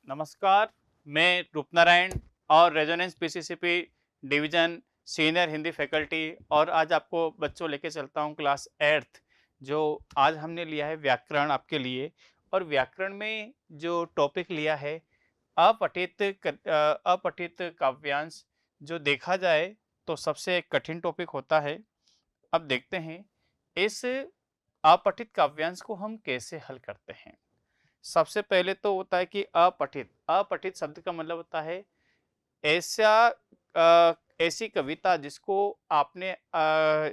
नमस्कार, मैं रूपनारायण और Resonance PCCP division senior Hindi faculty और आज आपको बच्चों लेके चलता हूँ क्लास 8th। जो आज हमने लिया है व्याकरण आपके लिए। और व्याकरण में जो टॉपिक लिया है अपठित काव्यांश। जो देखा जाए तो सबसे कठिन टॉपिक होता है। अब देखते हैं इस अपठित काव्यांश को हम कैसे हल करते हैं। सबसे पहले तो होता है कि अपठित अपठित शब्द का मतलब होता है ऐसा ऐसी कविता जिसको आपने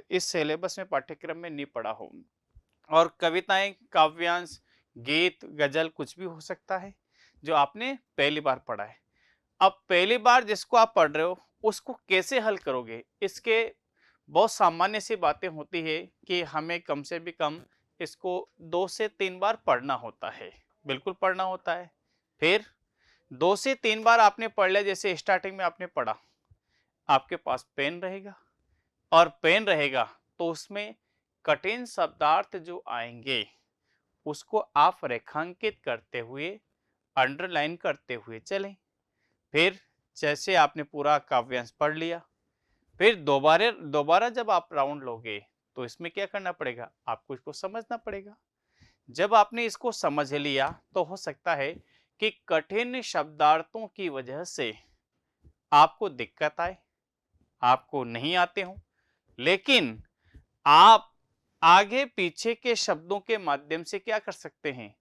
इस सिलेबस में पाठ्यक्रम में नहीं पढ़ा हो। और कविताएं, काव्यांश, गीत, गजल कुछ भी हो सकता है जो आपने पहली बार पढ़ा है। अब पहली बार जिसको आप पढ़ रहे हो उसको कैसे हल करोगे, इसके बहुत सामान्य सी बातें होती है कि हमें कम से भी कम इसको 2 से 3 बार पढ़ना होता है। बिल्कुल पढ़ना होता है। फिर 2 से 3 बार आपने पढ़ लिया, जैसे स्टार्टिंग में आपने पढ़ा, आपके पास पेन रहेगा और पेन रहेगा तो उसमें कठिन शब्दार्थ जो आएंगे उसको आप रेखांकित करते हुए, अंडरलाइन करते हुए चलें। फिर जैसे आपने पूरा काव्यांश पढ़ लिया, फिर दोबारा दोबारा जब आप राउंड लोगे तो इसमें क्या करना पड़ेगा, आपको इसको समझना पड़ेगा। जब आपने इसको समझ लिया तो हो सकता है कि कठिन शब्दार्थों की वजह से आपको दिक्कत आए, आपको नहीं आते हो, लेकिन आप आगे पीछे के शब्दों के माध्यम से क्या कर सकते हैं,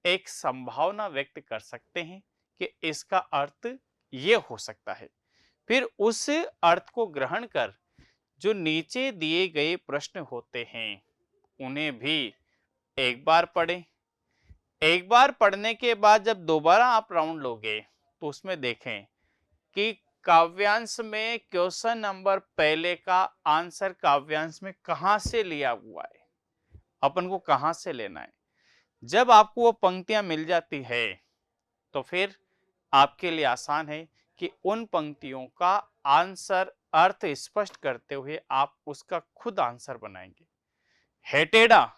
एक संभावना व्यक्त कर सकते हैं कि इसका अर्थ ये हो सकता है। फिर उस अर्थ को ग्रहण कर जो नीचे दिए गए प्रश्न होते हैं उन्हें भी एक बार पढ़ें। एक बार पढ़ने के बाद जब दोबारा आप राउंड लोगे तो उसमें देखें कि काव्यांश में क्वेश्चन नंबर पहले का आंसर काव्यांश में कहां से लिया हुआ है, अपन को कहां से लेना है। जब आपको वो पंक्तियां मिल जाती है तो फिर आपके लिए आसान है कि उन पंक्तियों का आंसर अर्थ स्पष्ट करते हुए आप उसका खुद आंसर बनाएंगे। है टेढ़ा,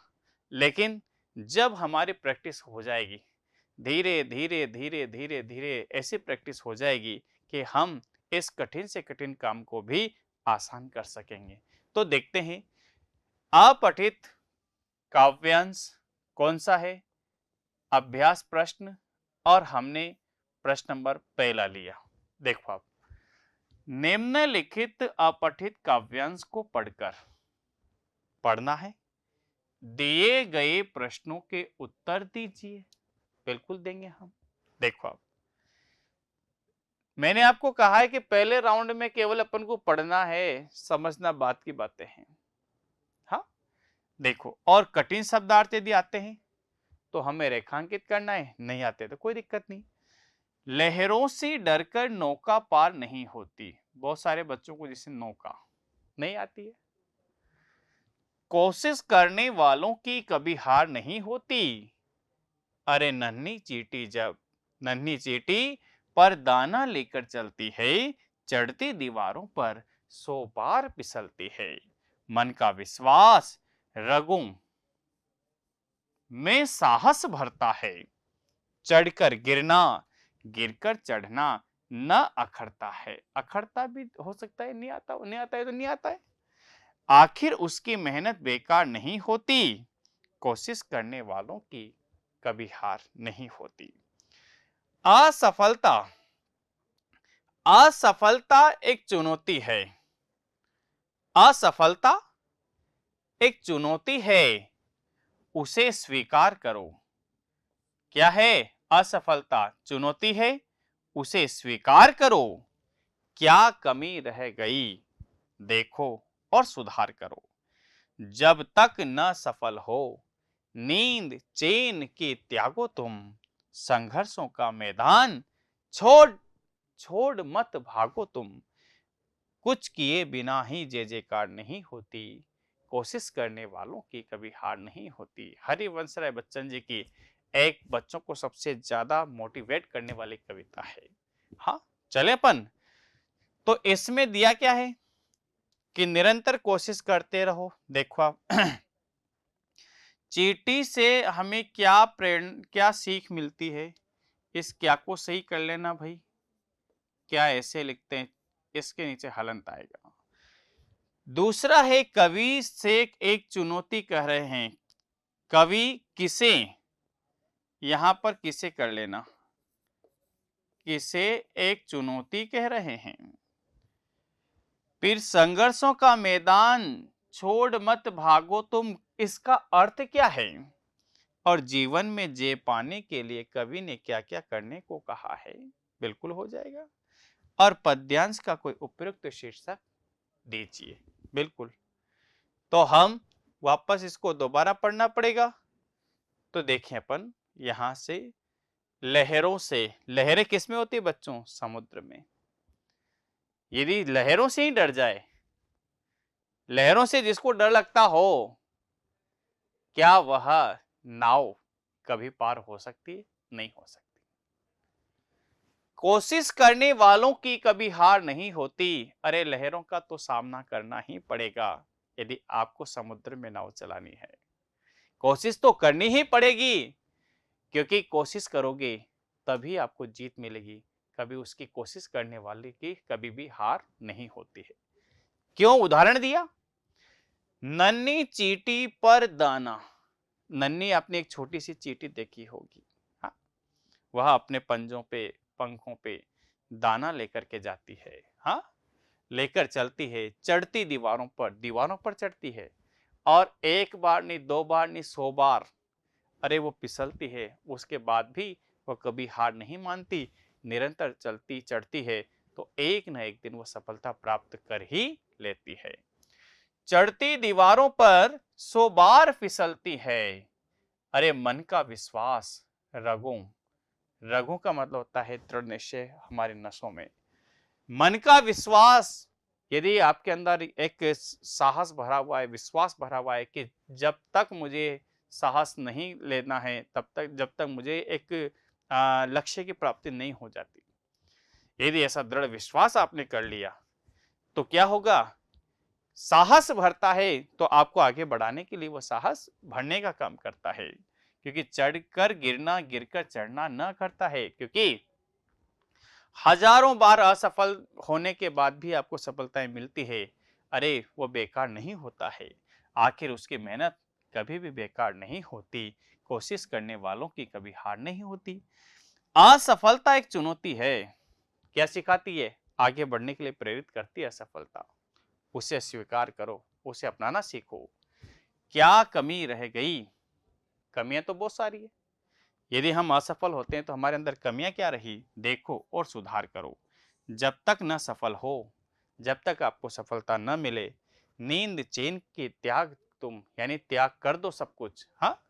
लेकिन जब हमारी प्रैक्टिस हो जाएगी, धीरे धीरे धीरे धीरे धीरे ऐसी प्रैक्टिस हो जाएगी कि हम इस कठिन से कठिन काम को भी आसान कर सकेंगे। तो देखते हैं अपठित काव्यांश कौन सा है। अभ्यास प्रश्न, और हमने प्रश्न नंबर पहला लिया। देखो आप, निम्नलिखित अपठित काव्यांश को पढ़कर पढ़ना है, दिए गए प्रश्नों के उत्तर दीजिए। बिल्कुल देंगे हम। देखो आप, मैंने आपको कहा है कि पहले राउंड में केवल अपन को पढ़ना है, समझना बात की बातें हैं। हाँ, देखो, और कठिन शब्दार्थ यदि आते हैं तो हमें रेखांकित करना है, नहीं आते तो कोई दिक्कत नहीं। लहरों से डरकर नौका पार नहीं होती, बहुत सारे बच्चों को जिसे नौका नहीं आती है। कोशिश करने वालों की कभी हार नहीं होती, अरे नन्ही चींटी पर दाना लेकर चलती है, चढ़ती दीवारों पर 100 बार फिसलती है। मन का विश्वास रगों में साहस भरता है, चढ़कर गिरना, गिरकर चढ़ना न अखरता है। अखरता भी हो सकता है, नहीं आता, नहीं आता है तो नहीं आता है। आखिर उसकी मेहनत बेकार नहीं होती, कोशिश करने वालों की कभी हार नहीं होती। असफलता, असफलता एक चुनौती है। असफलता एक चुनौती है, उसे स्वीकार करो। क्या है? असफलता चुनौती है, उसे स्वीकार करो। क्या कमी रह गई देखो और सुधार करो। जब तक न सफल हो नींद चैन के त्यागो तुम, संघर्षों का मैदान छोड़ छोड़ मत भागो तुम। कुछ किए बिना ही जय जयकार नहीं होती, कोशिश करने वालों की कभी हार नहीं होती। हरिवंश राय बच्चन जी की एक बच्चों को सबसे ज्यादा मोटिवेट करने वाली कविता है। हाँ, चले अपन, तो इसमें दिया क्या है कि निरंतर कोशिश करते रहो। देखो आप, चींटी से हमें क्या सीख मिलती है, इस क्या को सही कर लेना भाई, क्या ऐसे लिखते हैं, इसके नीचे हलंत आएगा। दूसरा है कवि से एक चुनौती कह रहे हैं, कवि किसे, यहां पर किसे कर लेना, किसे एक चुनौती कह रहे हैं। फिर संघर्षों का मैदान छोड़ मत भागो तुम, इसका अर्थ क्या है, और जीवन में जय पाने के लिए कवि ने क्या क्या करने को कहा है, बिल्कुल हो जाएगा। और पद्यांश का कोई उपयुक्त शीर्षक दीजिए, बिल्कुल। तो हम वापस इसको दोबारा पढ़ना पड़ेगा। तो देखें अपन यहां से, लहरों से, लहरें किस में होती है बच्चों, समुद्र में। यदि लहरों से ही डर जाए, लहरों से जिसको डर लगता हो, क्या वह नाव कभी पार हो सकती है, नहीं हो सकती। कोशिश करने वालों की कभी हार नहीं होती, अरे लहरों का तो सामना करना ही पड़ेगा यदि आपको समुद्र में नाव चलानी है। कोशिश तो करनी ही पड़ेगी, क्योंकि कोशिश करोगे तभी आपको जीत मिलेगी। कभी उसकी कोशिश करने वाले की कभी भी हार नहीं होती है। क्यों उदाहरण दिया, नन्ही चींटी पर दाना, नन्ही आपने एक छोटी सी चींटी देखी होगी, हाँ, वह अपने पंजों पे, पंखों पे दाना लेकर के जाती है, हाँ, लेकर चलती है, चढ़ती दीवारों पर चढ़ती है, और एक बार नहीं, दो बार नहीं, 100 बार, अरे वो फिसलती है, उसके बाद भी वो कभी हार नहीं मानती, निरंतर चलती चढ़ती है, तो एक न एक दिन वो सफलता प्राप्त कर ही लेती है। चढ़ती दीवारों पर 100 बार फिसलती है, अरे मन का विश्वास रगों, रगों का मतलब होता है दृढ़ निश्चय, हमारे नसों में मन का विश्वास, यदि आपके अंदर एक साहस भरा हुआ है, विश्वास भरा हुआ है कि जब तक मुझे साहस नहीं लेना है, तब तक, जब तक मुझे एक लक्ष्य की प्राप्ति नहीं हो जाती, यदि ऐसा दृढ़ विश्वास आपने कर लिया तो क्या होगा, साहस भरता है, तो आपको आगे बढ़ाने के लिए वो साहस भरने का काम करता है, क्योंकि चढ़कर गिरना, गिरकर चढ़ना न करता है, क्योंकि हजारों बार असफल होने के बाद भी आपको सफलताएं मिलती है, अरे वो बेकार नहीं होता है, आखिर उसकी मेहनत कभी भी बेकार नहीं होती, कोशिश करने वालों की कभी हार नहीं होती। असफलता एक चुनौती है, क्या सिखाती है, आगे बढ़ने के लिए प्रेरित करती है असफलता, उसे स्वीकार करो, उसे अपनाना सीखो। क्या कमी रह गई, कमियां तो बहुत सारी है, यदि हम असफल होते हैं तो हमारे अंदर कमियां क्या रही, देखो और सुधार करो। जब तक न सफल हो, जब तक आपको सफलता न मिले, नींद चैन के त्याग तुम, यानी त्याग कर दो सब कुछ, हाँ,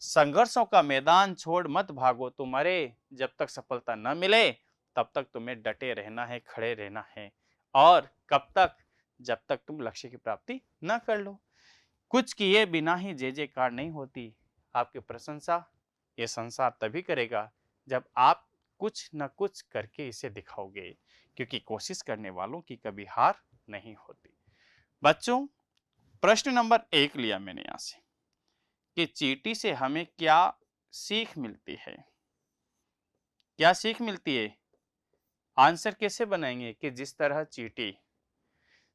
संघर्षों का मैदान छोड़ मत भागो तुम, अरे जब तक सफलता न मिले तब तक तुम्हें डटे रहना है, खड़े रहना है, और कब तक, जब तक तुम लक्ष्य की प्राप्ति न कर लो। कुछ किए बिना ही जय जयकार नहीं होती, आपकी प्रशंसा ये संसार तभी करेगा जब आप कुछ न कुछ करके इसे दिखाओगे, क्योंकि कोशिश करने वालों की कभी हार नहीं होती। बच्चों, प्रश्न नंबर 1 लिया मैंने यहां से कि चींटी से हमें क्या सीख मिलती है, क्या सीख मिलती है, आंसर कैसे बनाएंगे कि जिस तरह चींटी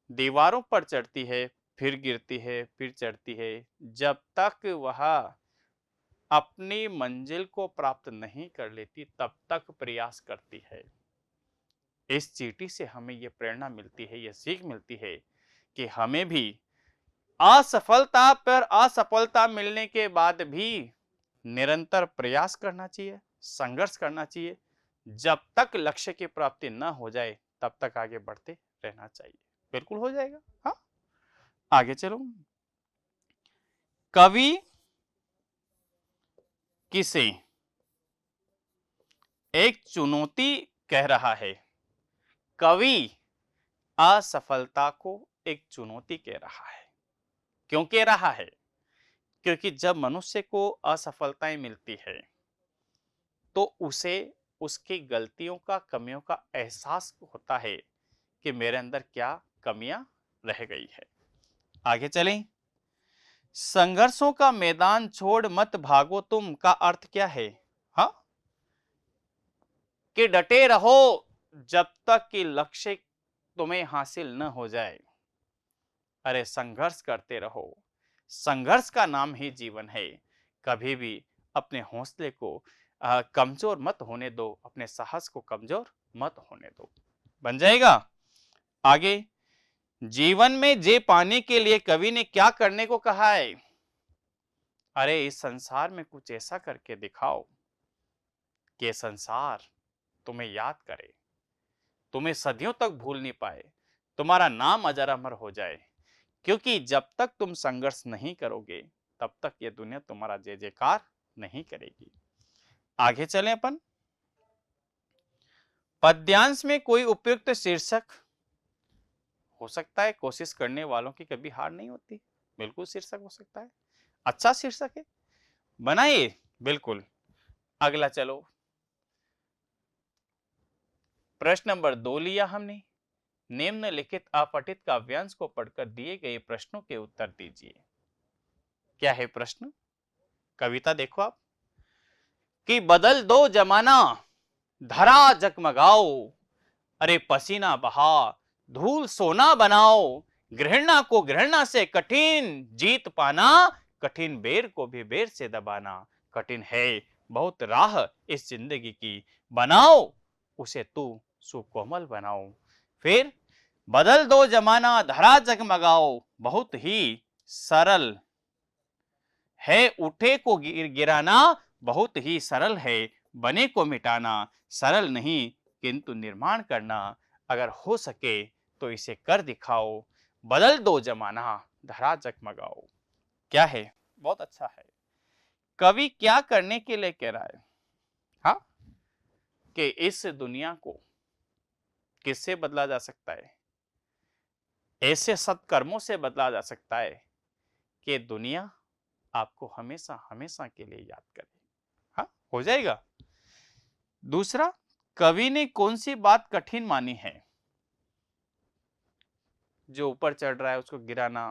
दीवारों पर चढ़ती है, फिर गिरती है, फिर चढ़ती है, जब तक वह अपनी मंजिल को प्राप्त नहीं कर लेती तब तक प्रयास करती है। इस चींटी से हमें यह प्रेरणा मिलती है, यह सीख मिलती है कि हमें भी असफलता पर असफलता मिलने के बाद भी निरंतर प्रयास करना चाहिए, संघर्ष करना चाहिए, जब तक लक्ष्य की प्राप्ति न हो जाए तब तक आगे बढ़ते रहना चाहिए, बिल्कुल हो जाएगा। हाँ, आगे चलो, कवि किसे एक चुनौती कह रहा है, कवि असफलता को एक चुनौती कह रहा है, क्यों कह रहा है, क्योंकि जब मनुष्य को असफलताएं मिलती है तो उसे उसकी गलतियों का, कमियों का एहसास होता है कि मेरे अंदर क्या कमियां रह गई है। आगे चलें, संघर्षों का मैदान छोड़ मत भागो तुम का अर्थ क्या है, हाँ, कि डटे रहो जब तक कि लक्ष्य तुम्हें हासिल न हो जाए। अरे संघर्ष करते रहो, संघर्ष का नाम ही जीवन है। कभी भी अपने हौसले को कमजोर मत होने दो, अपने साहस को कमजोर मत होने दो। बन जाएगा। आगे, जीवन में जे पाने के लिए कवि ने क्या करने को कहा है? अरे इस संसार में कुछ ऐसा करके दिखाओ कि संसार तुम्हें याद करे, तुम्हें सदियों तक भूल नहीं पाए, तुम्हारा नाम अजर अमर हो जाए। क्योंकि जब तक तुम संघर्ष नहीं करोगे तब तक ये दुनिया तुम्हारा जय जयकार नहीं करेगी। आगे चलें अपन। पद्यांश में कोई उपयुक्त शीर्षक हो सकता है। कोशिश करने वालों की कभी हार नहीं होती। बिल्कुल शीर्षक हो सकता है, अच्छा शीर्षक है, बनाइए। बिल्कुल। अगला चलो, प्रश्न नंबर 2 लिया हमने। निम्नलिखित अपठित काव्यांश को पढ़कर दिए गए प्रश्नों के उत्तर दीजिए। क्या है प्रश्न? कविता देखो आप। कि बदल दो जमाना, धरा जगमगाओ, अरे पसीना बहा धूल सोना बनाओ, घृणा को घृणा से कठिन जीत पाना, कठिन बेर को भी बेर से दबाना। कठिन है बहुत राह इस जिंदगी की, बनाओ उसे तू सुकोमल बनाओ। फिर बदल दो जमाना, धरा जगमगाओ, बहुत ही सरल है उठे को गिराना, बहुत ही सरल है बने को मिटाना, सरल नहीं किंतु निर्माण करना। अगर हो सके तो इसे कर दिखाओ, बदल दो जमाना, धरा जगमगाओ। क्या है? बहुत अच्छा है। कवि क्या करने के लिए कह रहा है? हाँ, कि इस दुनिया को किससे बदला जा सकता है? ऐसे सत्कर्मों से बदला जा सकता है कि दुनिया आपको हमेशा हमेशा के लिए याद करे। हाँ, हो जाएगा। दूसरा, कवि ने कौन सी बात कठिन मानी है? जो ऊपर चढ़ रहा है उसको गिराना,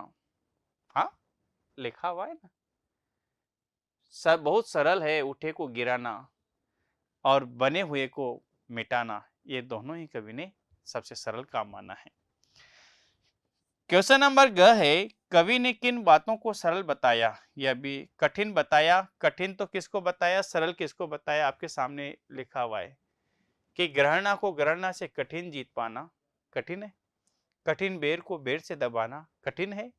हाँ लिखा हुआ है ना। सब बहुत सरल है उठे को गिराना और बने हुए को मिटाना, ये दोनों ही कवि ने सबसे सरल काम माना है। क्वेश्चन नंबर ग है, कवि ने किन बातों को सरल बताया? यह भी कठिन बताया। कठिन तो किसको बताया, सरल किसको बताया? आपके सामने लिखा हुआ है कि ग्रहणा को ग्रहणा से कठिन जीत पाना कठिन है, कठिन बेर को बेर से दबाना कठिन है,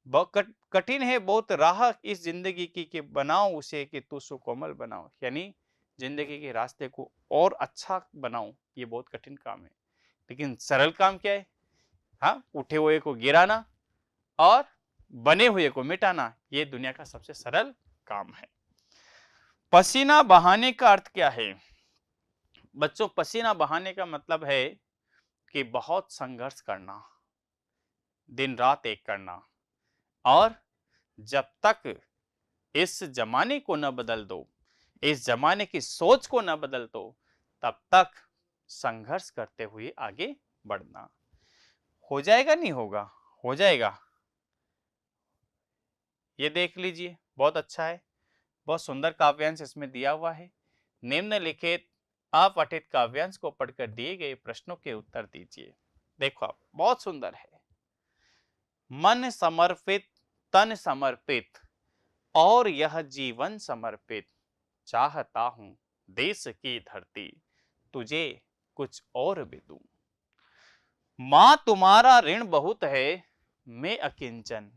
कठिन है बहुत राह इस जिंदगी की कि बनाओ उसे कि तू सुकोमल बनाओ, यानी जिंदगी के रास्ते को और अच्छा बनाओ, ये बहुत कठिन काम है। लेकिन सरल काम क्या है? हाँ, उठे हुए को गिराना और बने हुए को मिटाना, ये दुनिया का सबसे सरल काम है। पसीना बहाने का अर्थ क्या है? बच्चों, पसीना बहाने का मतलब है कि बहुत संघर्ष करना, दिन रात एक करना, और जब तक इस जमाने को न बदल दो, इस जमाने की सोच को न बदल दो, तब तक संघर्ष करते हुए आगे बढ़ना। हो जाएगा? नहीं होगा? हो जाएगा। ये देख लीजिए, बहुत अच्छा है, बहुत सुंदर काव्यांश इसमें दिया हुआ है। निम्नलिखित अपठित काव्यांश को पढ़कर दिए गए प्रश्नों के उत्तर दीजिए। देखो आप, बहुत सुंदर है। मन समर्पित, तन समर्पित, और यह जीवन समर्पित, चाहता हूं देश की धरती, तुझे कुछ और भी दूं। मां तुम्हारा ऋण बहुत है, मैं अकिंचन,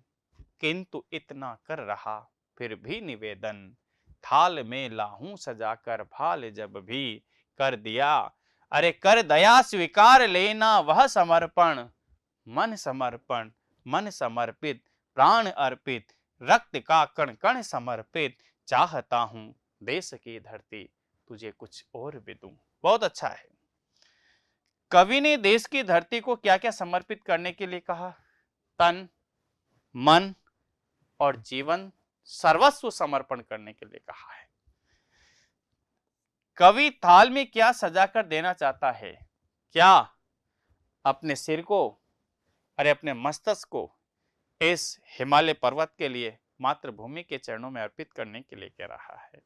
किंतु इतना कर रहा फिर भी निवेदन, थाल में लाहूं सजाकर भाल जब भी, कर दिया अरे कर दया स्वीकार लेना वह समर्पण, मन समर्पण, मन समर्पित, प्राण अर्पित, रक्त का कण कण समर्पित, चाहता हूं देश की धरती, तुझे कुछ और भी दूं। बहुत अच्छा है। कवि ने देश की धरती को क्या क्या समर्पित करने के लिए कहा? तन, मन और जीवन, सर्वस्व समर्पण करने के लिए कहा है। कवि थाल में क्या सजाकर देना चाहता है? क्या अपने सिर को, अरे अपने मस्तक को इस हिमालय पर्वत के लिए, मातृभूमि के चरणों में अर्पित करने के लिए कह रहा है।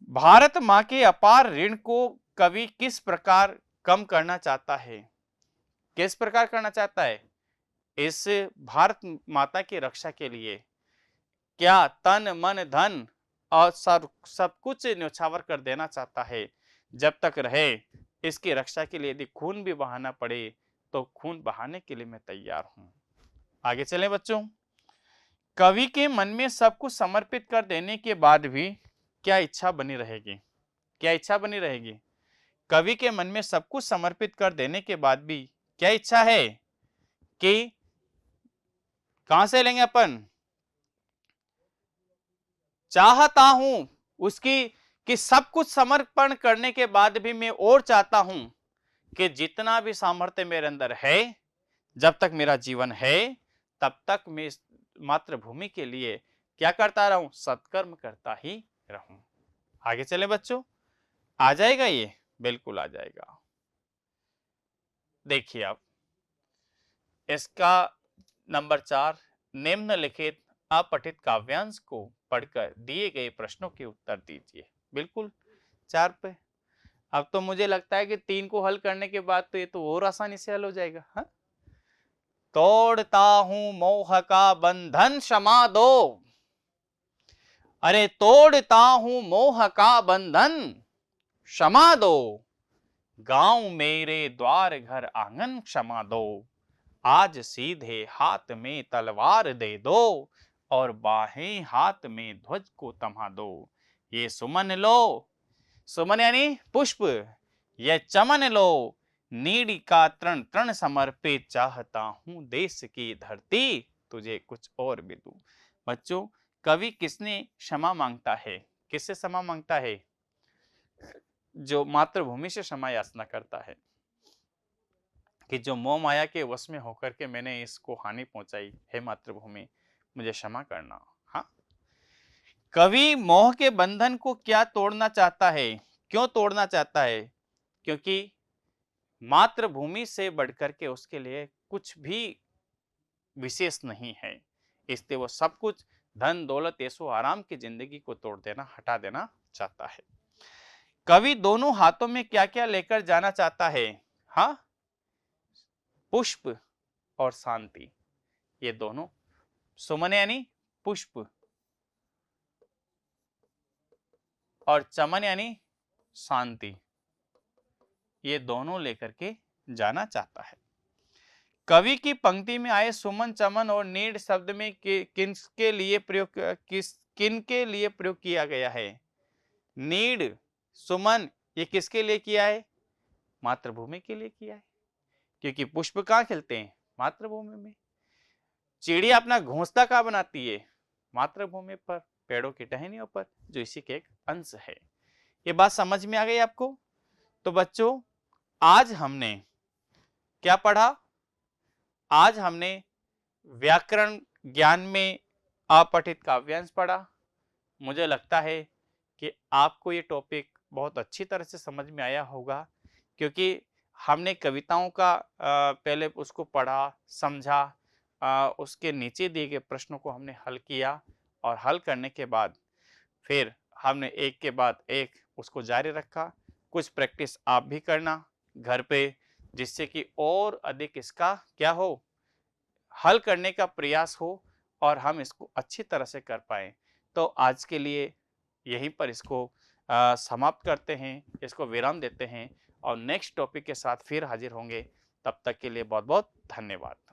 भारत माँ के अपार ऋण को कवि किस प्रकार कम करना चाहता है? किस प्रकार करना चाहता है? इस भारत माता की रक्षा के लिए क्या तन मन धन और सब कुछ न्यौछावर कर देना चाहता है? जब तक रहे इसकी रक्षा के लिए यदि खून भी बहाना पड़े तो खून बहाने के लिए मैं तैयार हूं। आगे चलें बच्चों। कवि के मन में सब कुछ समर्पित कर देने के बाद भी क्या इच्छा बनी रहेगी? क्या इच्छा बनी रहेगी? कवि के मन में सब कुछ समर्पित कर देने के बाद भी क्या इच्छा है कि कहां से लेंगे अपन? चाहता हूं उसकी कि सब कुछ समर्पण करने के बाद भी मैं और चाहता हूं कि जितना भी सामर्थ्य मेरे अंदर है, जब तक मेरा जीवन है तब तक मैं इस मातृभूमि के लिए क्या करता रहूं? सत्कर्म करता ही रहूं। आगे चले बच्चों, आ जाएगा ये? बिल्कुल आ जाएगा। देखिए आप इसका नंबर 4, निम्नलिखित अपठित काव्यांश को पढ़कर दिए गए प्रश्नों के उत्तर दीजिए। बिल्कुल 4 पे। अब तो मुझे लगता है कि 3 को हल करने के बाद तो ये तो और आसानी से हल हो जाएगा। हाँ, तोड़ता हूं मोह का बंधन क्षमा दो। अरे तोड़ता हूं मोह का बंधन क्षमा दो। गांव मेरे द्वार घर आंगन क्षमा दो। आज सीधे हाथ में तलवार दे दो और बाहें हाथ में ध्वज को थमा दो। ये सुमन लो, सुमन यानी पुष्प, ये चमन लो, नीड़ का तृण तृण समर्पित चाहता हूं देश की धरती तुझे कुछ और भी दूं। बच्चों, कवि किसने क्षमा मांगता है? किससे क्षमा मांगता है? जो मातृभूमि से क्षमा याचना करता है कि जो मोह माया के वश में होकर के मैंने इसको हानि पहुंचाई, हे मातृभूमि मुझे क्षमा करना। हाँ, कवि मोह के बंधन को क्या तोड़ना चाहता है? क्यों तोड़ना चाहता है? क्योंकि मातृभूमि से बढ़कर के उसके लिए कुछ भी विशेष नहीं है, इसलिए वो सब कुछ धन दौलत ऐशो आराम की जिंदगी को तोड़ देना, हटा देना चाहता है। कवि दोनों हाथों में क्या क्या लेकर जाना चाहता है? हाँ, पुष्प और शांति, ये दोनों। सुमन यानी पुष्प और चमन यानी शांति, ये दोनों लेकर के जाना चाहता है। कवि की पंक्ति में आए सुमन चमन और नीड शब्द में किसके लिए प्रयोग किया गया है? नीड सुमन ये किसके लिए किया है? मातृभूमि के लिए किया है, क्योंकि पुष्प कहाँ खिलते हैं? मातृभूमि में। चिड़िया अपना घोंसला कहाँ बनाती है? मातृभूमि पर, पेड़ों की टहनियों पर, जो इसी के एक अंश है। ये बात समझ में आ गई आपको? तो बच्चों, आज हमने क्या पढ़ा? आज हमने व्याकरण ज्ञान में अपठित काव्यांश पढ़ा। मुझे लगता है कि आपको ये टॉपिक बहुत अच्छी तरह से समझ में आया होगा, क्योंकि हमने कविताओं का पहले उसको पढ़ा, समझा, उसके नीचे दिए गए प्रश्नों को हमने हल किया और हल करने के बाद फिर हमने एक के बाद एक उसको जारी रखा। कुछ प्रैक्टिस आप भी करना घर पे, जिससे कि और अधिक इसका क्या हो, हल करने का प्रयास हो और हम इसको अच्छी तरह से कर पाएं। तो आज के लिए यहीं पर इसको समाप्त करते हैं, इसको विराम देते हैं और नेक्स्ट टॉपिक के साथ फिर हाजिर होंगे। तब तक के लिए बहुत बहुत धन्यवाद।